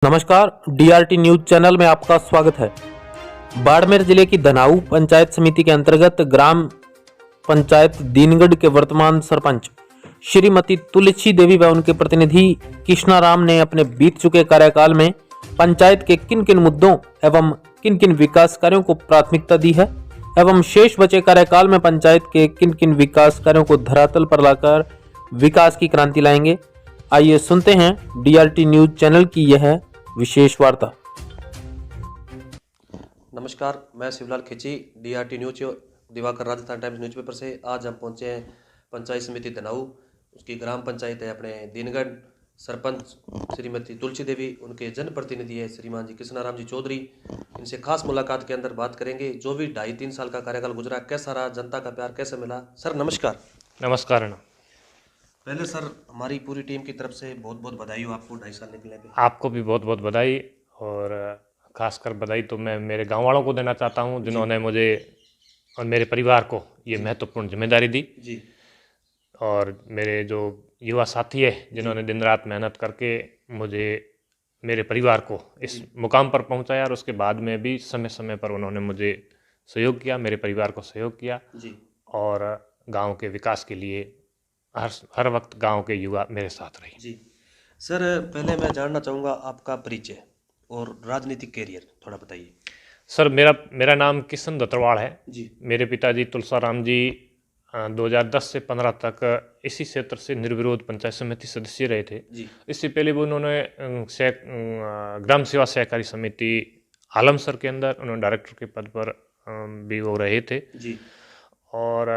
नमस्कार, DRT news channel में आपका स्वागत है। बाड़मेर जिले की धनाऊ पंचायत समिति के अंतर्गत ग्राम पंचायत दीनगढ़ के वर्तमान सरपंच श्रीमती तुलसी देवी व उनके प्रतिनिधि कृष्णाराम ने अपने बीत चुके कार्यकाल में पंचायत के किन किन मुद्दों एवं किन किन विकास कार्यों को प्राथमिकता दी है एवं शेष बचे कार्यकाल में पंचायत के किन किन विकास कार्यों को धरातल पर लाकर विकास की क्रांति लाएंगे। आइए सुनते हैं डीआरटी न्यूज चैनल की यह विशेष वार्ता। नमस्कार, मैं Shivlal Khichi DRT news Diwakar Rajasthan Times newspaper से। आज हम पहुंचे हैं पंचायत समिति धनाऊ, उसकी ग्राम पंचायत है अपने दीनगढ़। सरपंच श्रीमती तुलसी देवी, उनके जनप्रतिनिधि है श्रीमान जी कृष्णाराम जी चौधरी। इनसे खास मुलाकात के अंदर बात करेंगे जो भी 2.5-3 साल का कार्यकाल गुजरा, कैसा रहा, जनता का प्यार कैसे मिला। सर नमस्कार। नमस्कार। पहले सर हमारी पूरी टीम की तरफ से बहुत बहुत बधाई हो आपको 2.5 साल निकले पे। आपको भी बहुत बहुत बधाई, और खासकर बधाई तो मैं मेरे गांव वालों को देना चाहता हूं जिन्होंने मुझे और मेरे परिवार को ये महत्वपूर्ण जिम्मेदारी दी जी। और मेरे जो युवा साथी है जिन्होंने दिन रात मेहनत करके मुझे मेरे परिवार को इस मुकाम पर पहुंचाया, और उसके बाद में भी समय समय पर उन्होंने मुझे सहयोग किया, मेरे परिवार को सहयोग किया जी। और गाँव के विकास के लिए हर वक्त गांव के युवा मेरे साथ रहे। जी सर, पहले मैं जानना चाहूँगा आपका परिचय और राजनीतिक कैरियर थोड़ा बताइए। सर मेरा नाम किशन दत्तरवाड़ है जी। मेरे पिताजी तुलसाराम जी 2010 से 15 तक इसी क्षेत्र से निर्विरोध पंचायत समिति सदस्य रहे थे। जी। इससे पहले भी उन्होंने ग्राम सेवा सहकारी समिति आलमसर के अंदर उन्होंने डायरेक्टर के पद पर भी वो रहे थे। जी। और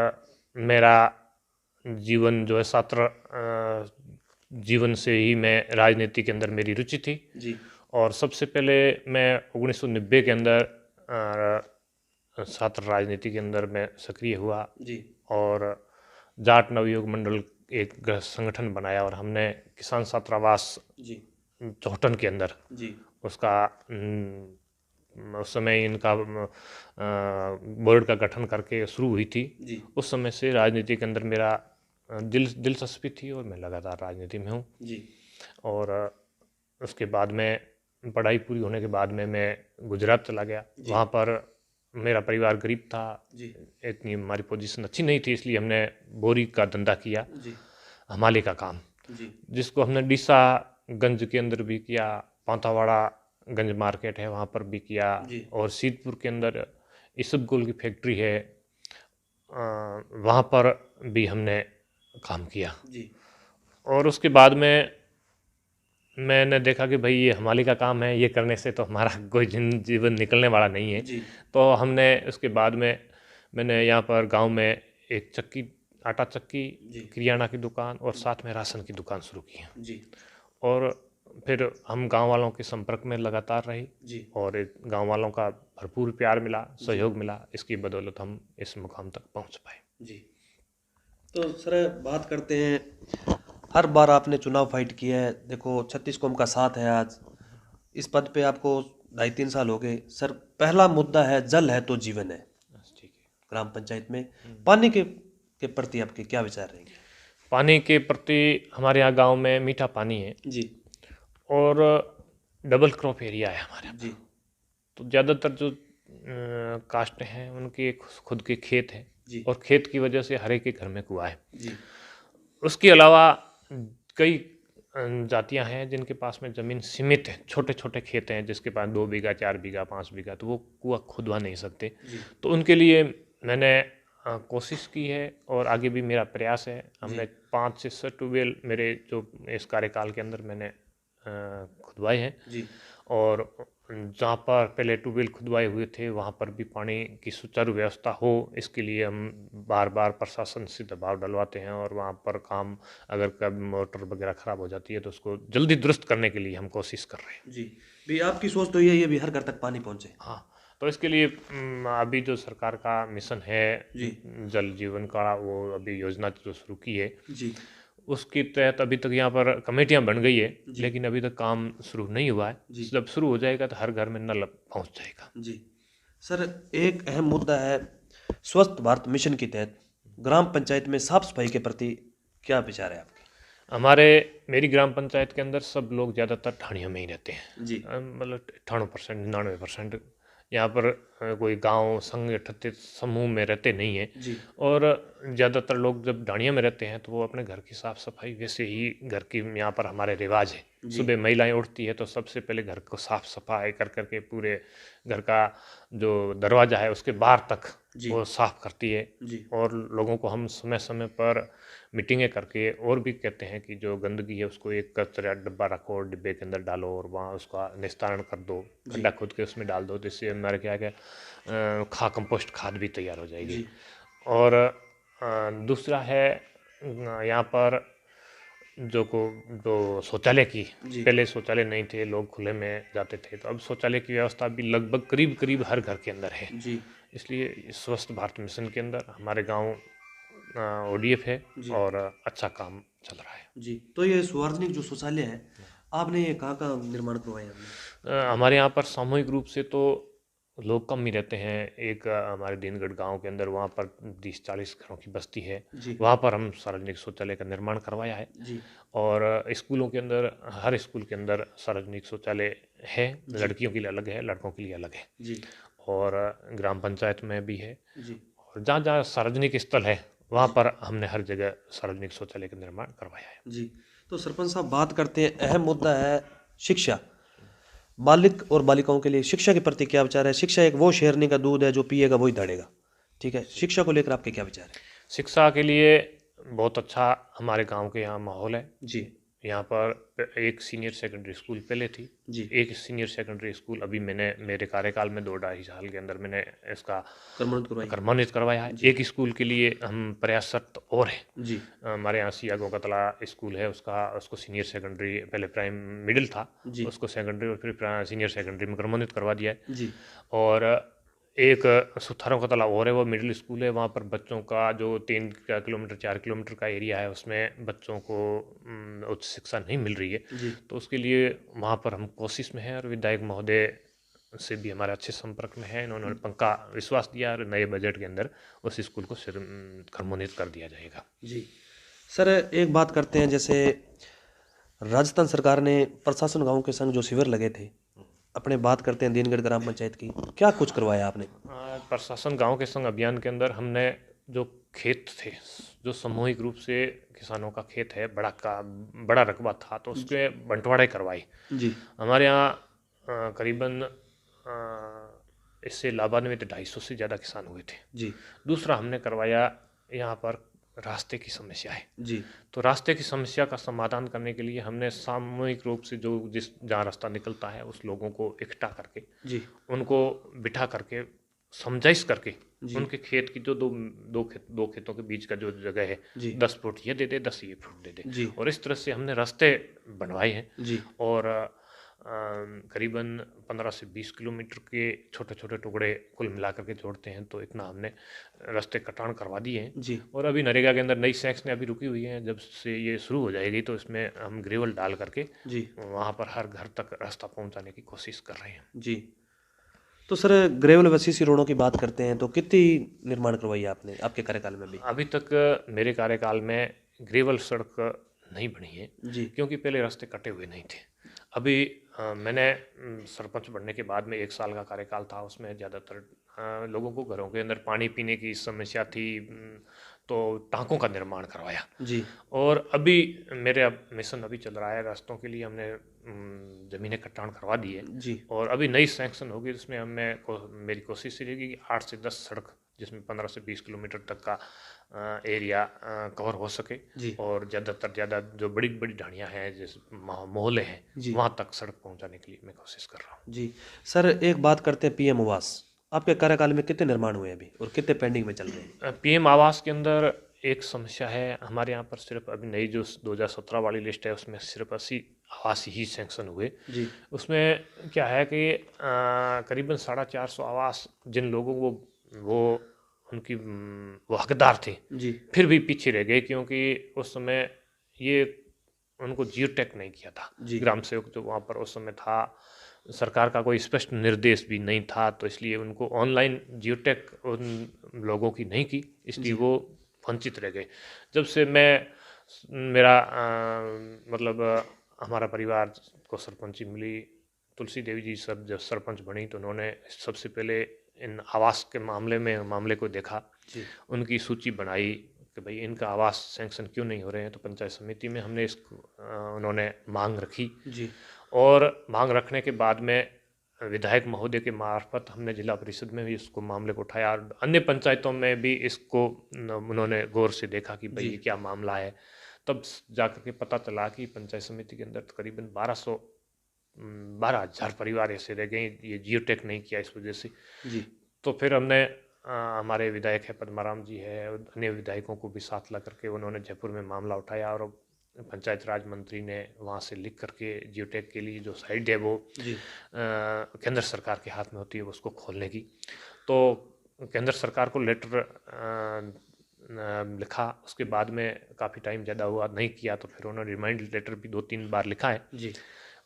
मेरा जीवन जो है छात्र जीवन से ही मैं राजनीति के अंदर मेरी रुचि थी। जी। और सबसे पहले मैं 1990 के अंदर छात्र राजनीति के अंदर मैं सक्रिय हुआ। जी। और जाट नवयुग मंडल एक संगठन बनाया और हमने किसान छात्रावास जी चौहटन के अंदर जी उसका उस समय इनका बोर्ड का गठन करके शुरू हुई थी। जी। उस समय से राजनीति के अंदर मेरा दिलचस्पी थी और मैं लगातार राजनीति में हूँ। जी। और उसके बाद में पढ़ाई पूरी होने के बाद में मैं गुजरात चला गया। वहाँ पर मेरा परिवार गरीब था, इतनी हमारी पोजीशन अच्छी नहीं थी, इसलिए हमने बोरी का धंधा किया, हमाले का काम, जिसको हमने डीसा गंज के अंदर भी किया, पांतावाड़ा गंज मार्केट है वहाँ पर भी किया, और सीतपुर के अंदर इसबगोल की फैक्ट्री है वहाँ पर भी हमने काम किया। और उसके बाद में मैंने देखा कि भाई ये हमारे का काम है, ये करने से तो हमारा कोई जीवन निकलने वाला नहीं है। तो हमने उसके बाद में मैंने यहाँ पर गांव में एक चक्की, आटा चक्की, किराना की दुकान और साथ में राशन की दुकान शुरू की। और फिर हम गांव वालों के संपर्क में लगातार रहे और गांव वालों का भरपूर प्यार मिला, सहयोग मिला, इसकी बदौलत हम इस मुकाम तक पहुँच पाए। जी। तो सर बात करते हैं, हर बार आपने चुनाव फाइट किया है, देखो 36 कौम का साथ है, आज इस पद पे आपको 2.5-3 साल हो गए। सर पहला मुद्दा है जल है तो जीवन है। ठीक है। ग्राम पंचायत में पानी के प्रति आपके क्या विचार रहेंगे? पानी के प्रति हमारे यहाँ गांव में मीठा पानी है जी, और डबल क्रॉप एरिया है हमारे यहाँ। जी। तो ज़्यादातर जो कास्ट हैं उनके खुद के खेत हैं और खेत की वजह से हर एक के घर में कुआं है। जी। उसके अलावा कई जातियां हैं जिनके पास में ज़मीन सीमित है, छोटे छोटे खेत हैं, जिसके पास 2 बीघा 4 बीघा 5 बीघा, तो वो कुआं खुदवा नहीं सकते। तो उनके लिए मैंने कोशिश की है और आगे भी मेरा प्रयास है। हमने 5 से 6 ट्यूबवेल मेरे जो इस कार्यकाल के अंदर मैंने खुदवाए हैं। और जहाँ पर पहले ट्यूबवेल खुदवाए हुए थे वहाँ पर भी पानी की सुचारू व्यवस्था हो, इसके लिए हम बार बार प्रशासन से दबाव डलवाते हैं और वहाँ पर काम, अगर कभी मोटर वगैरह ख़राब हो जाती है तो उसको जल्दी दुरुस्त करने के लिए हम कोशिश कर रहे हैं। जी भी, आपकी सोच तो यही है भी हर घर तक पानी पहुँचे। हाँ, तो इसके लिए अभी जो सरकार का मिशन है जल जीवन का, वो अभी योजना जो शुरू की है जी, उसके तहत अभी तक यहाँ पर कमेटियाँ बन गई है, लेकिन अभी तक काम शुरू नहीं हुआ है। जब शुरू हो जाएगा तो हर घर में नल पहुँच जाएगा। जी सर, एक अहम मुद्दा है स्वच्छ भारत मिशन के तहत ग्राम पंचायत में साफ सफाई के प्रति क्या विचार है आपके? मेरी ग्राम पंचायत के अंदर सब लोग ज़्यादातर ढाणियों में ही रहते हैं जी मतलब 98% 99%। यहाँ पर कोई गांव संगठित समूह में रहते नहीं हैं। जी और ज़्यादातर लोग जब ढाणियों में रहते हैं तो वो अपने घर की साफ़ सफाई वैसे ही घर की यहाँ पर हमारे रिवाज है। जी सुबह महिलाएं उठती है तो सबसे पहले घर को साफ़ सफाई कर करके पूरे घर का जो दरवाज़ा है उसके बाहर तक जी वो साफ़ करती है। जी और लोगों को हम समय समय पर मीटिंगें करके और भी कहते हैं कि जो गंदगी है उसको एक कचरा डब्बा रखो और डिब्बे के अंदर डालो और वहाँ उसका निस्तारण कर दो, जी गड्ढा खोद के उसमें डाल दो, तो इससे हमारे क्या है कंपोस्ट खाद भी तैयार हो जाएगी। जी और दूसरा है यहाँ पर जो शौचालय की, जी पहले शौचालय नहीं थे, लोग खुले में जाते थे, तो अब शौचालय की व्यवस्था भी लगभग करीब करीब हर घर के अंदर है। जी इसलिए इस स्वच्छ भारत मिशन के अंदर हमारे गांव ODF है जी और अच्छा काम चल रहा है। जी। तो ये सार्वजनिक जो शौचालय है, आपने ये कहाँ का निर्माण करवाया हमने? हमारे यहाँ पर सामूहिक रूप से तो लोग कम ही रहते हैं। एक हमारे दीनगढ़ गांव के अंदर वहाँ पर 30-40 घरों की बस्ती है, जी वहाँ पर हम सार्वजनिक शौचालय का निर्माण करवाया है। जी और स्कूलों के अंदर हर स्कूल के अंदर सार्वजनिक शौचालय है, लड़कियों के लिए अलग है, लड़कों के लिए अलग है। जी और ग्राम पंचायत में भी है। जी और जहाँ जहाँ सार्वजनिक स्थल है वहाँ पर हमने हर जगह सार्वजनिक शौचालय का निर्माण करवाया है। जी। तो सरपंच साहब, बात करते हैं, अहम मुद्दा है शिक्षा। बालिक और बालिकाओं के लिए शिक्षा के प्रति क्या विचार है? शिक्षा एक वो शेरनी का दूध है जो पिएगा वही दौड़ेगा। ठीक है, शिक्षा को लेकर आपके क्या विचार है? शिक्षा के लिए बहुत अच्छा हमारे गांव के यहाँ माहौल है। जी यहाँ पर एक सीनियर सेकेंडरी स्कूल पहले थी, जी। एक सीनियर सेकेंडरी स्कूल अभी मैंने मेरे कार्यकाल में 2-2.5 साल के अंदर मैंने इसका कर्मोन्नत करवाई। क्रमान्वित करवाया है। जी एक स्कूल के लिए हम प्रयासरत और हैं। जी हमारे यहाँ सिया गोकतला स्कूल है, उसको सीनियर सेकेंडरी, पहले प्राइम मिडिल था, जी उसको सेकेंडरी और फिर सीनियर सेकेंडरी में क्रमान्वित करवा दिया है। जी और एक सुथारों का तालाब और है, वो मिडिल स्कूल है। वहाँ पर बच्चों का जो 3 किलोमीटर 4 किलोमीटर का एरिया है उसमें बच्चों को उच्च शिक्षा नहीं मिल रही है। जी तो उसके लिए वहाँ पर हम कोशिश में हैं और विधायक महोदय से भी हमारे अच्छे संपर्क में है। इन्होंने पक्का विश्वास दिया और नए बजट के अंदर उस स्कूल को क्रमोन्नत कर दिया जाएगा। जी। सर, एक बात करते हैं, जैसे राजस्थान सरकार ने प्रशासन गांव के संग जो शिविर लगे थे, अपने बात करते हैं दीनगढ़ ग्राम पंचायत की, क्या कुछ करवाया आपने? प्रशासन गांव के संग अभियान के अंदर हमने जो खेत थे, जो सामूहिक रूप से किसानों का खेत है, बड़ा रकबा था, तो उसके बंटवारे करवाए। जी हमारे यहाँ करीबन इससे लाभान्वित 250 से ज़्यादा किसान हुए थे। जी दूसरा हमने करवाया यहाँ पर रास्ते की समस्या है, जी तो रास्ते की समस्या का समाधान करने के लिए हमने सामूहिक रूप से जहाँ रास्ता निकलता है उस लोगों को इकट्ठा करके जी उनको बिठा करके समझाइश करके जी उनके खेत की जो दो खेतों के बीच का जो जगह है, जी 10 फुट ये दे दे, 10 ये फुट दे दे, जी और इस तरह से हमने रास्ते बनवाए हैं। जी और करीबन 15 से 20 किलोमीटर के छोटे छोटे टुकड़े कुल मिलाकर के जोड़ते हैं तो इतना हमने रास्ते कटान करवा दिए हैं। जी और अभी नरेगा के अंदर नई सेक्शनें अभी रुकी हुई हैं, जब से ये शुरू हो जाएगी तो इसमें हम ग्रेवल डाल करके जी वहाँ पर हर घर तक रास्ता पहुँचाने की कोशिश कर रहे हैं। जी। तो सर, ग्रेवल व सीसी रोडों की बात करते हैं, तो कितनी निर्माण करवाई आपने आपके कार्यकाल में भी? अभी तक मेरे कार्यकाल में ग्रेवल सड़क नहीं बनी है, जी क्योंकि पहले रास्ते कटे हुए नहीं थे। अभी मैंने सरपंच बनने के बाद में 1 साल का कार्यकाल था, उसमें ज़्यादातर लोगों को घरों के अंदर पानी पीने की समस्या थी, तो टाँकों का निर्माण करवाया। जी और अभी मेरे मिशन अभी चल रहा है, रास्तों के लिए हमने ज़मीनें कटान करवा दी है। जी और अभी नई सैंक्शन होगी, जिसमें मेरी कोशिश रहेगी कि 8 से 10 सड़क, जिसमें 15 से 20 किलोमीटर तक का एरिया कवर हो सके। जी और ज़्यादा जो बड़ी बड़ी ढाणियाँ हैं, जैसे मोहल्ले हैं, जी वहाँ तक सड़क पहुँचाने के लिए मैं कोशिश कर रहा हूँ। जी। सर, एक बात करते हैं PM आवास, आपके कार्यकाल में कितने निर्माण हुए अभी और कितने पेंडिंग में चल रहे हैं? PM आवास के अंदर एक समस्या है, हमारे यहाँ पर सिर्फ अभी नई जो 2017 वाली लिस्ट है उसमें सिर्फ 80 आवास ही सैंक्शन हुए। जी उसमें क्या है कि करीबन 450 आवास जिन लोगों को वो वो हकदार थे, जी फिर भी पीछे रह गए, क्योंकि उस समय ये उनको जियो टैग नहीं किया था। जी ग्राम सेवक जो वहाँ पर उस समय था, सरकार का कोई स्पष्ट निर्देश भी नहीं था, तो इसलिए उनको ऑनलाइन जियो टैग उन लोगों की नहीं की, इसलिए वो वंचित रह गए। जब से मैं मेरा मतलब हमारा परिवार को सरपंची मिली, तुलसी देवी जी सब जब सरपंच बनी तो उन्होंने सबसे पहले इन आवास के मामले को देखा, जी उनकी सूची बनाई कि भाई इनका आवास सैंक्शन क्यों नहीं हो रहे हैं। तो पंचायत समिति में हमने इसको उन्होंने मांग रखी, जी और मांग रखने के बाद में विधायक महोदय के मार्फत हमने जिला परिषद में भी इसको मामले को उठाया, और अन्य पंचायतों में भी इसको उन्होंने गौर से देखा कि भाई जी ये क्या मामला है। तब जाकर के पता चला कि पंचायत समिति के अंदर तकरीबन 12,000 परिवार ऐसे रह गए, ये जियोटेक नहीं किया इस वजह से। जी तो फिर हमने हमारे विधायक है पद्माराम जी है, और अन्य विधायकों को भी साथ ला करके उन्होंने जयपुर में मामला उठाया, और पंचायत राज मंत्री ने वहाँ से लिख करके जियोटेक के लिए जो साइट है वो जी केंद्र सरकार के हाथ में होती है उसको खोलने की। तो केंद्र सरकार को लेटर लिखा, उसके बाद में काफ़ी टाइम ज़्यादा हुआ नहीं किया, तो फिर उन्होंने रिमाइंड लेटर भी 2-3 बार लिखा है। जी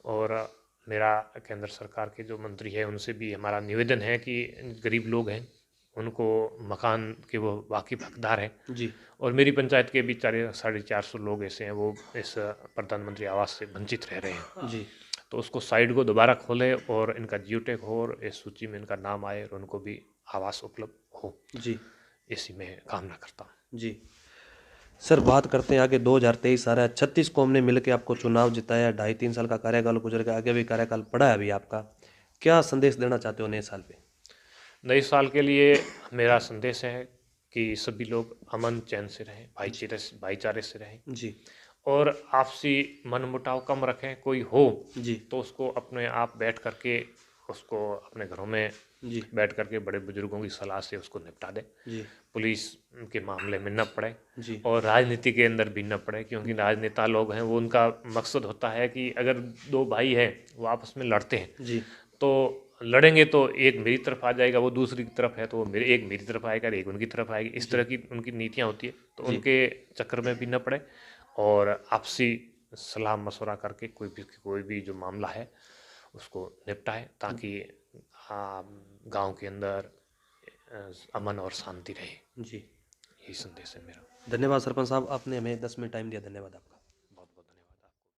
और मेरा केंद्र सरकार के जो मंत्री है उनसे भी हमारा निवेदन है कि गरीब लोग हैं उनको मकान के वो वाकिफ हकदार हैं, जी और मेरी पंचायत के भी 450 लोग ऐसे हैं वो इस प्रधानमंत्री आवास से वंचित रह रहे हैं। जी तो उसको साइट को दोबारा खोले और इनका जियोटेक हो और इस सूची में इनका नाम आए और उनको भी आवास उपलब्ध हो, जी इसी में कामना करता हूँ। जी सर, बात करते हैं आगे। 2023 आ रहा है, 36 कौम ने मिलकर आपको चुनाव जिताया, 2.5-3 साल का कार्यकाल गुजर गया, आगे भी कार्यकाल पड़ा है अभी आपका। क्या संदेश देना चाहते हो नए साल पे? नए साल के लिए मेरा संदेश है कि सभी लोग अमन चैन से रहें, भाईचारे से रहें, जी और आपसी मनमुटाव कम रखें। कोई हो जी तो उसको अपने आप बैठ करके उसको अपने घरों में जी बैठ करके बड़े बुजुर्गों की सलाह से उसको निपटा दे। जी पुलिस के मामले में न पड़े, जी और राजनीति के अंदर भी न पड़े, क्योंकि राजनेता लोग हैं वो उनका मकसद होता है कि अगर दो भाई हैं वो आपस में लड़ते हैं जी तो लड़ेंगे तो एक मेरी तरफ आ जाएगा, वो दूसरी की तरफ है तो वो एक मेरी तरफ आएगा, एक उनकी तरफ आएगी। इस तरह की उनकी नीतियाँ होती है, तो जी उनके चक्कर में भी न पड़े, और आपसी सलाह मशवरा करके कोई भी जो मामला है उसको निपटाए, ताकि गांव के अंदर अमन और शांति रहे। जी यही संदेश है मेरा। धन्यवाद सरपंच साहब, आपने हमें 10 मिनट टाइम दिया, धन्यवाद आपका।